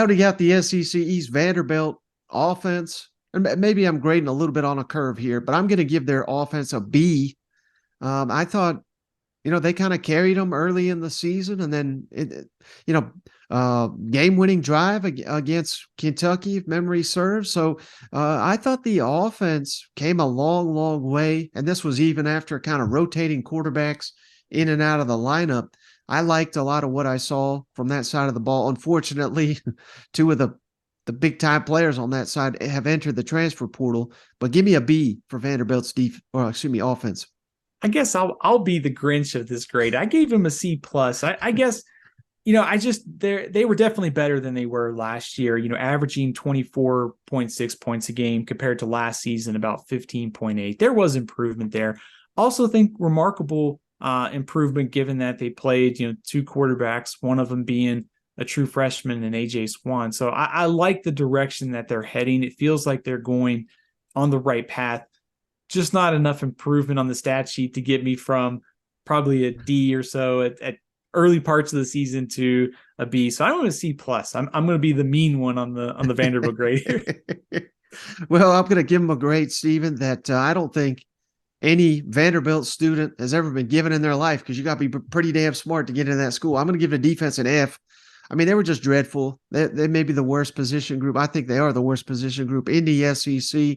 Rounding out the SEC East, Vanderbilt offense, and maybe I'm grading a little bit on a curve here, but I'm going to give their offense a B. I thought, they kind of carried them early in the season, and then, game-winning drive against Kentucky, if memory serves. So I thought the offense came a long, long way, and this was even after kind of rotating quarterbacks in and out of the lineup. I liked a lot of what I saw from that side of the ball. Unfortunately, two of the big time players on that side have entered the transfer portal. But give me a B for Vanderbilt's offense. I guess I'll be the Grinch of this grade. I gave him a C plus. I guess they were definitely better than they were last year. Averaging 24.6 points a game compared to last season about 15.8. There was improvement there. Also think remarkable improvement given that they played two quarterbacks, one of them being a true freshman and AJ Swan. So I like the direction that they're heading. It feels like they're going on the right path. Just not enough improvement on the stat sheet to get me from probably a D or so at early parts of the season to a B. So I want a C plus. I'm going to be the mean one on the Vanderbilt grade here. Well, I'm going to give them a grade, Stephen, that I don't think any Vanderbilt student has ever been given in their life, because you got to be pretty damn smart to get into that school. I'm going to give the defense an F. I mean, they were just dreadful. They may be the worst position group. I think they are the worst position group in the SEC.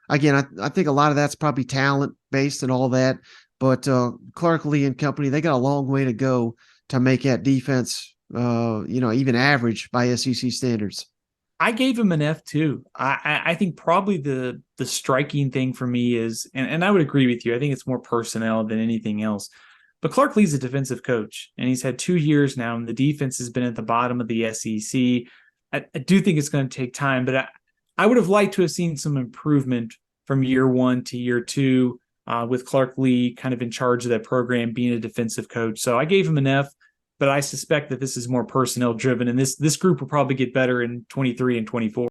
Again, I think a lot of that's probably talent based and all that. But Clark Lee and company, they got a long way to go to make that defense, even average by SEC standards. I gave him an F too. I think probably the striking thing for me is, and I would agree with you, I think it's more personnel than anything else. But Clark Lee's a defensive coach, and he's had 2 years now, and the defense has been at the bottom of the SEC. I do think it's going to take time, but I would have liked to have seen some improvement from year 1 to year 2 with Clark Lee kind of in charge of that program, being a defensive coach. So I gave him an F, but I suspect that this is more personnel driven, and this group will probably get better in 23 and 24.